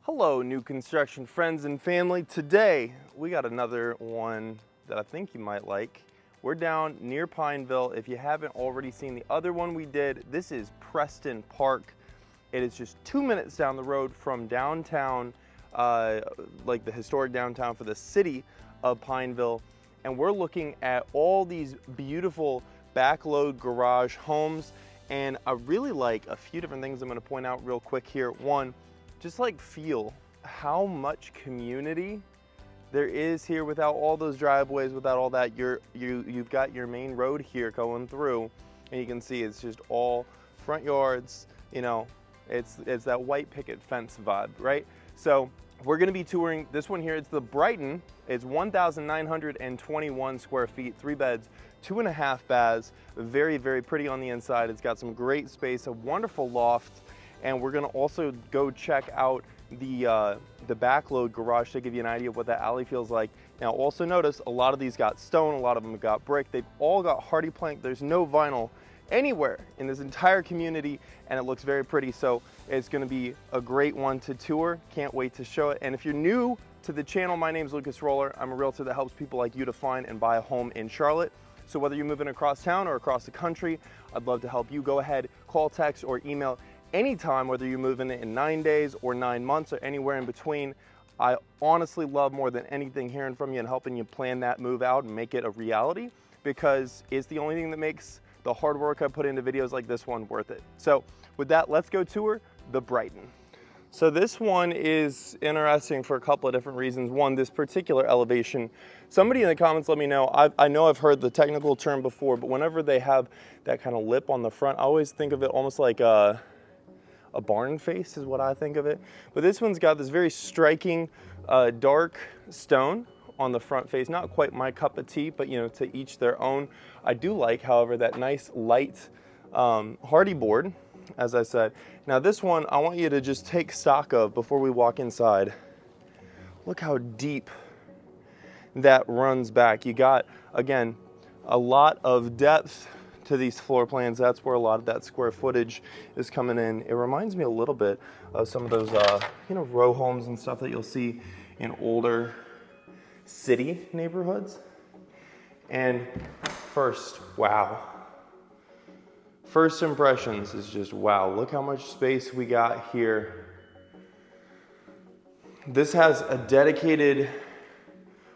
Hello, new construction friends and family. Today, we got another one that I think you might like. We're down near Pineville. If you haven't already seen the other one we did, this is Preston Park. It is just 2 minutes down the road from downtown, like the historic downtown for the city of Pineville. And we're looking at all these beautiful backload garage homes. And I really like a few different things I'm gonna point out real quick here. One, just like feel how much community there is here without all those driveways, without all that. You've got your main road here going through, and you can see it's just all front yards. You know, it's that white picket fence vibe, right? So we're gonna be touring this one here. It's the Brighton. It's 1,921 square feet, 3 beds, 2.5 baths. Very, very pretty on the inside. It's got some great space, a wonderful loft. And we're gonna also go check out the backload garage to give you an idea of what that alley feels like. Now also notice a lot of these got stone, a lot of them got brick. They've all got hardy plank. There's no vinyl anywhere in this entire community, and it looks very pretty. So it's gonna be a great one to tour. Can't wait to show it. And if you're new to the channel, my name is Lucas Roller. I'm a realtor that helps people like you to find and buy a home in Charlotte. So whether you're moving across town or across the country, I'd love to help you. Go ahead, call, text, or email anytime, whether you're moving in 9 days or 9 months or anywhere in between. I honestly love more than anything hearing from you and helping you plan that move out and make it a reality, because it's the only thing that makes the hard work I put into videos like this one worth it. So with that, let's go tour the Brighton. So this one is interesting for a couple of different reasons. One, this particular elevation. Somebody in the comments let me know, I know I've heard the technical term before, but whenever they have that kind of lip on the front, I always think of it almost like a barn face is what I think of it. But this one's got this very striking dark stone on the front face. Not quite my cup of tea, but you know, to each their own. I do like, however, that nice light hardy board, as I said. Now this one, I want you to just take stock of before we walk inside. Look how deep that runs back. You got, again, a lot of depth to these floor plans. That's where a lot of that square footage is coming in. It reminds me a little bit of some of those, you know, row homes and stuff that you'll see in older city neighborhoods. And first, wow. First impressions is just wow. Look how much space we got here. This has a dedicated,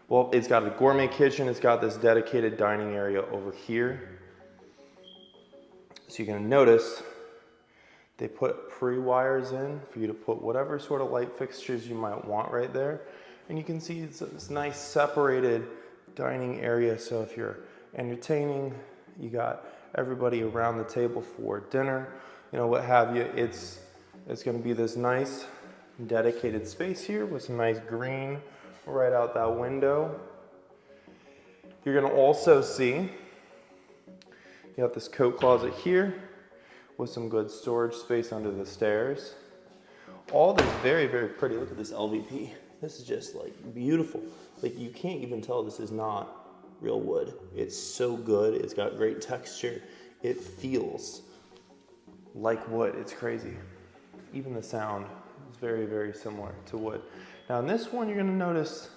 well, it's got a gourmet kitchen. It's got this dedicated dining area over here. So you're gonna notice they put pre-wires in for you to put whatever sort of light fixtures you might want right there. And you can see it's this nice separated dining area. So if you're entertaining, you got everybody around the table for dinner, you know, what have you. It's gonna be this nice dedicated space here with some nice green right out that window. You're gonna also see you have this coat closet here with some good storage space under the stairs. All this very, very pretty. Look at this LVP. This is just like beautiful. Like you can't even tell this is not real wood. It's so good. It's got great texture. It feels like wood. It's crazy. Even the sound is very, very similar to wood. Now in this one, you're gonna notice,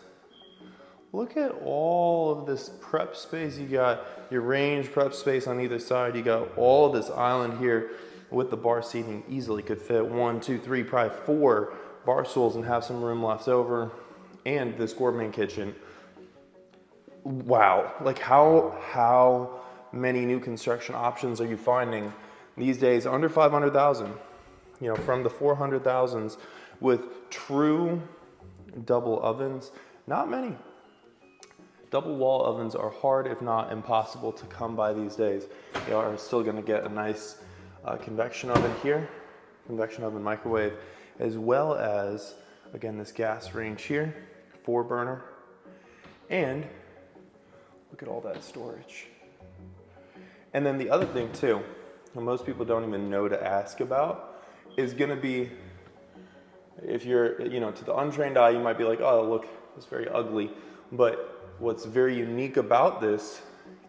look at all of this prep space. You got your range prep space on either side. You got all this island here with the bar seating. Easily could fit 1, 2, 3, probably 4 bar stools and have some room left over. And this gourmet kitchen. Wow, like how many new construction options are you finding these days under 500,000? You know, from the 400,000s with true double ovens, not many. Double wall ovens are hard, if not impossible, to come by these days. You are still gonna get a nice convection oven here, convection oven microwave, as well as, again, this gas range here, 4 burner. And look at all that storage. And then the other thing too, and most people don't even know to ask about, is gonna be, if you're, you know, to the untrained eye, you might be like, oh, look, it's very ugly. But what's very unique about this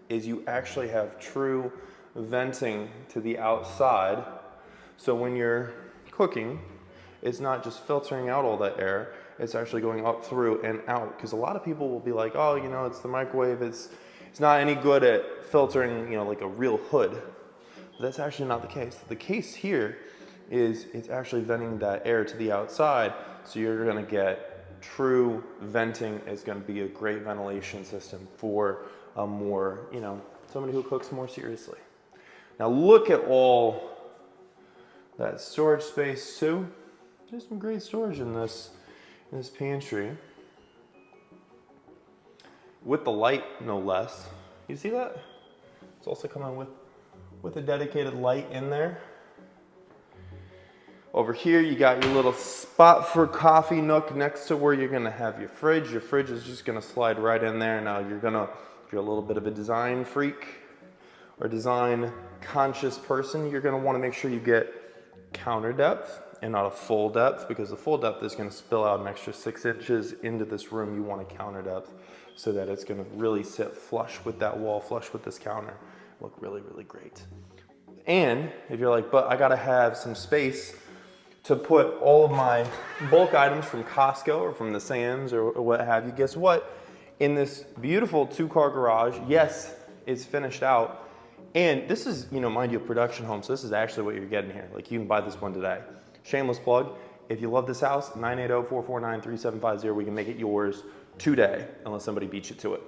is you actually have true venting to the outside. So when you're cooking, it's not just filtering out all that air, it's actually going up through and out. Because a lot of people will be like, oh, you know, it's the microwave, it's not any good at filtering, you know, like a real hood. But that's actually not the case. The case here is it's actually venting that air to the outside, so you're gonna get true venting. Is gonna be a great ventilation system for a more, you know, somebody who cooks more seriously. Now look at all that storage space too. There's some great storage in this pantry. With the light, no less. You see that? It's also coming with a dedicated light in there. Over here, you got your little spot for coffee nook next to where you're gonna have your fridge. Your fridge is just gonna slide right in there. Now if you're a little bit of a design freak or design conscious person, you're gonna wanna make sure you get counter depth and not a full depth, because the full depth is gonna spill out an extra 6 inches into this room. You want a counter depth so that it's gonna really sit flush with that wall, flush with this counter. Look really, really great. And if you're like, but I gotta have some space to put all of my bulk items from Costco or from the Sam's or what have you, guess what? In this beautiful 2-car garage, yes, it's finished out. And this is, you know, mind you, a production home, so this is actually what you're getting here. Like, you can buy this one today. Shameless plug. If you love this house, 980-449-3750. We can make it yours today, unless somebody beats you to it.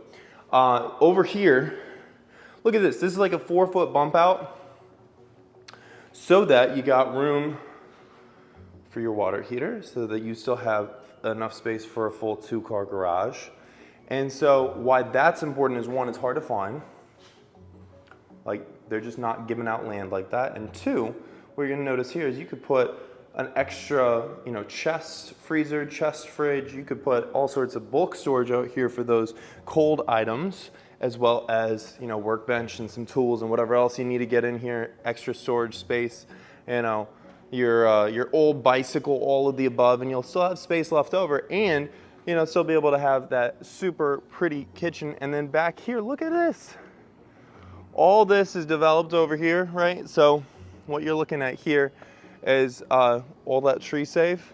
Over here, look at this. This is like a 4-foot bump out so that you got room for your water heater, so that you still have enough space for a full 2-car garage. And so why that's important is, one, it's hard to find. Like, they're just not giving out land like that. And two, what you're gonna notice here is you could put an extra, you know, chest freezer, chest fridge. You could put all sorts of bulk storage out here for those cold items, as well as, you know, workbench and some tools and whatever else you need to get in here, extra storage space, you know, your old bicycle, all of the above, and you'll still have space left over, and, you know, still be able to have that super pretty kitchen. And then back here, look at this. All this is developed over here, right? So what you're looking at here is all that tree safe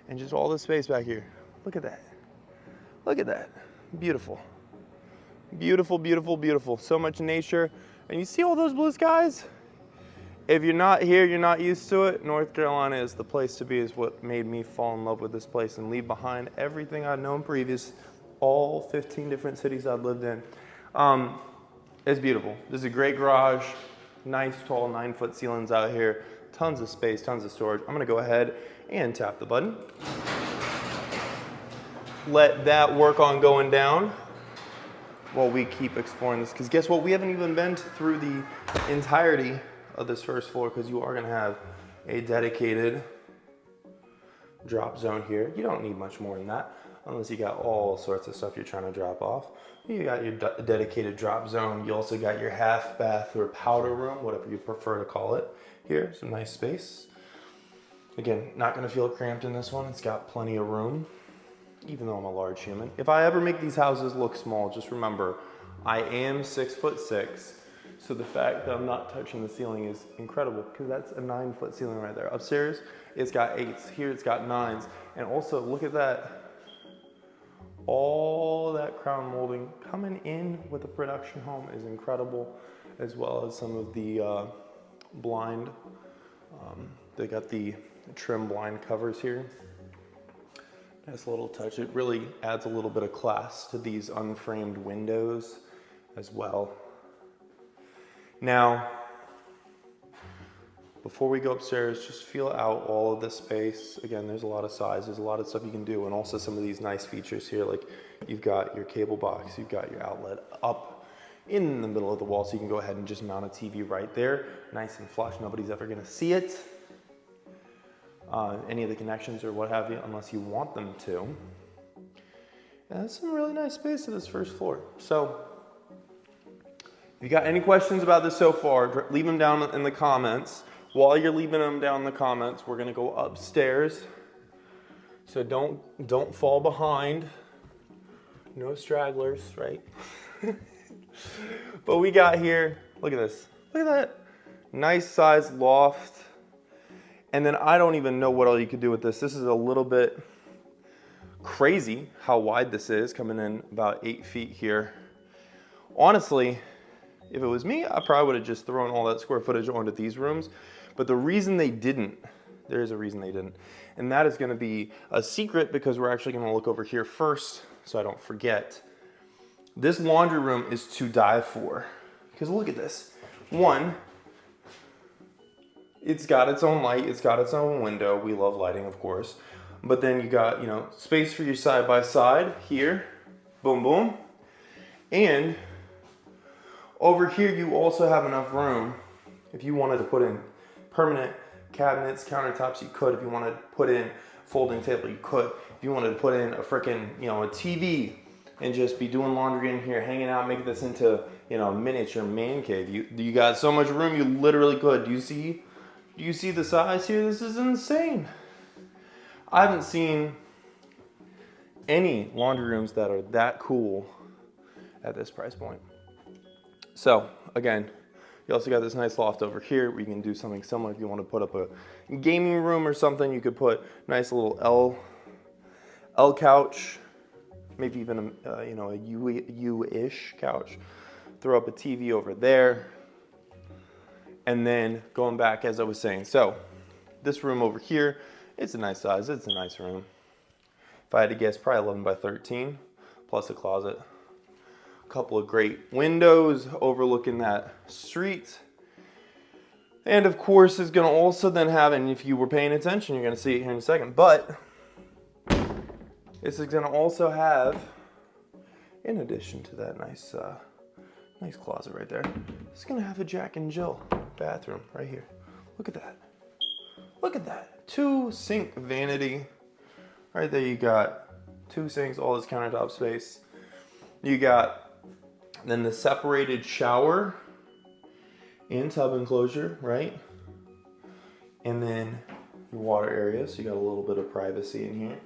and just all this space back here. Look at that. Look at that. Beautiful. Beautiful, beautiful, beautiful. So much nature. And you see all those blue skies? If you're not here, you're not used to it, North Carolina is the place to be. Is what made me fall in love with this place and leave behind everything I'd known previous, all 15 different cities I'd lived in. It's beautiful. This is a great garage, nice tall 9-foot ceilings out here, tons of space, tons of storage. I'm gonna go ahead and tap the button. Let that work on going down while we keep exploring this, because guess what? We haven't even been through the entirety of this first floor, because you are going to have a dedicated drop zone here. You don't need much more than that, unless you got all sorts of stuff you're trying to drop off. You got your dedicated drop zone. You also got your half bath or powder room, whatever you prefer to call it. Here, some nice space. Again, not going to feel cramped in this one. It's got plenty of room, even though I'm a large human. If I ever make these houses look small, just remember, I am 6'6". So the fact that I'm not touching the ceiling is incredible, because that's a 9-foot ceiling right there. Upstairs, it's got 8s. Here, it's got 9s. And also, look at that. All that crown molding coming in with a production home is incredible, as well as some of the blind. They got the trim blind covers here. Nice little touch. It really adds a little bit of class to these unframed windows as well. Now, before we go upstairs, just feel out all of this space. Again, there's a lot of size, there's a lot of stuff you can do, and also some of these nice features here, like you've got your cable box, you've got your outlet up in the middle of the wall, so you can go ahead and just mount a TV right there, nice and flush. Nobody's ever gonna see it, any of the connections or what have you, unless you want them to. And that's some really nice space to this first floor. So, if you got any questions about this so far, leave them down in the comments. While you're leaving them down in the comments, we're gonna go upstairs. So don't fall behind. No stragglers, right? But we got here, look at this. Look at that nice sized loft. And then I don't even know what all you could do with this. This is a little bit crazy how wide this is, coming in about 8 feet here. Honestly, if it was me, I probably would have just thrown all that square footage onto these rooms. But the reason they didn't, there is a reason they didn't. And that is gonna be a secret, because we're actually gonna look over here first so I don't forget. This laundry room is to die for. Because look at this. One, it's got its own light, it's got its own window. We love lighting, of course. But then you got, you know, space for your side by side here. Boom, boom. And over here, you also have enough room. If you wanted to put in permanent cabinets, countertops, you could. If you wanted to put in folding table, you could. If you wanted to put in a freaking, you know, a TV and just be doing laundry in here, hanging out, making this into, you know, a miniature man cave. You got so much room, you literally could. Do you see the size here? This is insane. I haven't seen any laundry rooms that are that cool at this price point. So again, you also got this nice loft over here where you can do something similar. If you want to put up a gaming room or something, you could put a nice little L couch, maybe even a you know, a U-ish couch. Throw up a TV over there. And then going back, as I was saying, so this room over here, it's a nice size, it's a nice room. If I had to guess, probably 11 by 13, plus a closet. A couple of great windows overlooking that street. And of course, it's gonna also then have, and if you were paying attention, you're gonna see it here in a second, but this is gonna also have, in addition to that nice closet right there, it's gonna have a Jack and Jill bathroom right here. Look at that. Look at that. 2 sink vanity. Right there you got 2 sinks, all this countertop space. You got then the separated shower and tub enclosure, right? And then your water area, so you got a little bit of privacy in here.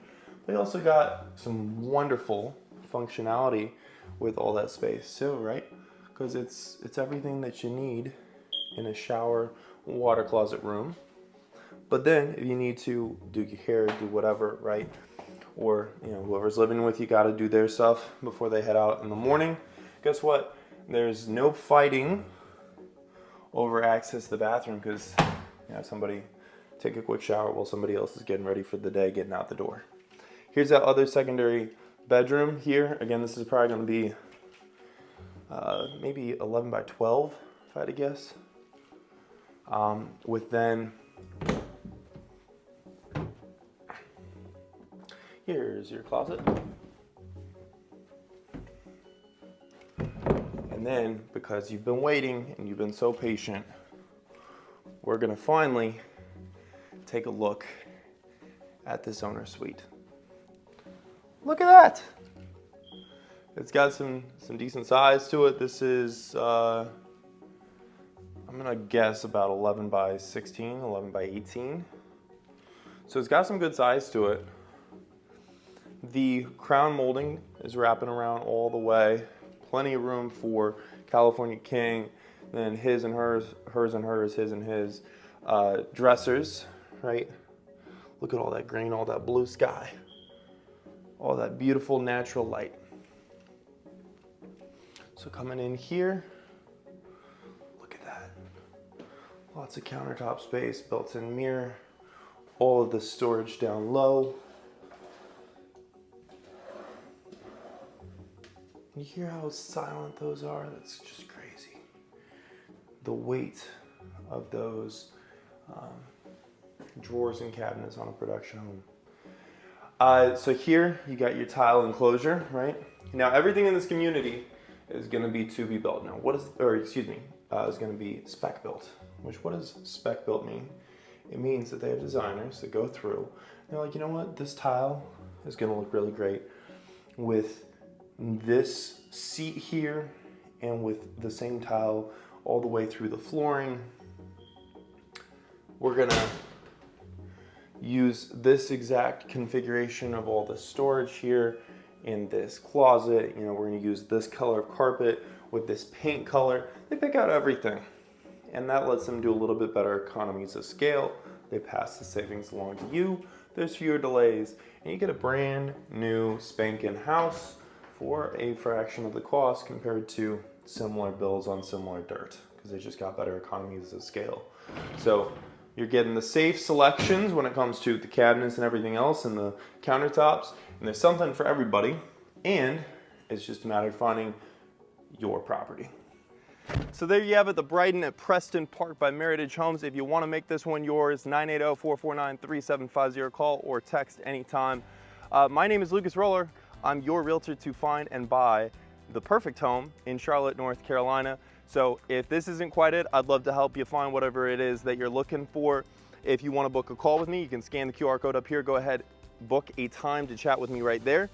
But you also got some wonderful functionality with all that space too, right? Because it's everything that you need in a shower, water closet room. But then if you need to do your hair, do whatever, right? Or, you know, whoever's living with you got to do their stuff before they head out in the morning. Guess what? There's no fighting over access to the bathroom, because you know, somebody take a quick shower while somebody else is getting ready for the day, getting out the door. Here's that other secondary bedroom here. Again, this is probably going to be maybe 11 by 12, if I had to guess. With then, here's your closet. And then, because you've been waiting and you've been so patient, we're gonna finally take a look at this owner suite. Look at that! It's got some decent size to it. This is, I'm gonna guess about 11 by 16, 11 by 18. So it's got some good size to it. The crown molding is wrapping around all the way. Plenty of room for California King, then his and hers, hers and hers, his and his dressers, right? Look at all that green, all that blue sky, all that beautiful natural light. So coming in here, look at that. Lots of countertop space, built-in mirror, all of the storage down low. You hear how silent those are? That's just crazy. The weight of those drawers and cabinets on a production home. So here you got your tile enclosure, right? Now everything in this community is going to be to be built. Now what is, or excuse me, is going to be spec built. Which, what does spec built mean? It means that they have designers that go through. They're like, you know what? This tile is going to look really great with this seat here and with the same tile all the way through the flooring. We're gonna use this exact configuration of all the storage here in this closet. You know, we're gonna use this color of carpet with this paint color. They pick out everything, and that lets them do a little bit better economies of scale. they pass the savings along to you. There's fewer delays, and you get a brand new spanking house for a fraction of the cost compared to similar builds on similar dirt, because they just got better economies of scale. So you're getting the safe selections when it comes to the cabinets and everything else and the countertops, and there's something for everybody, and it's just a matter of finding your property. So there you have it, the Brighton at Preston Park by Meritage Homes. If you want to make this one yours, 980-449-3750, call or text anytime. My name is Lucas Roller. I'm your realtor to find and buy the perfect home in Charlotte, North Carolina. So if this isn't quite it, I'd love to help you find whatever it is that you're looking for. If you want to book a call with me, you can scan the QR code up here. Go ahead, book a time to chat with me right there.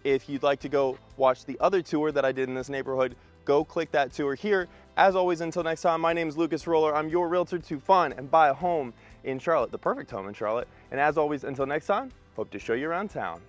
If you'd like to go watch the other tour that I did in this neighborhood, go click that tour here. As always, until next time, my name is Lucas Roller. I'm your realtor to find and buy a home in Charlotte, the perfect home in Charlotte. And as always, until next time, hope to show you around town.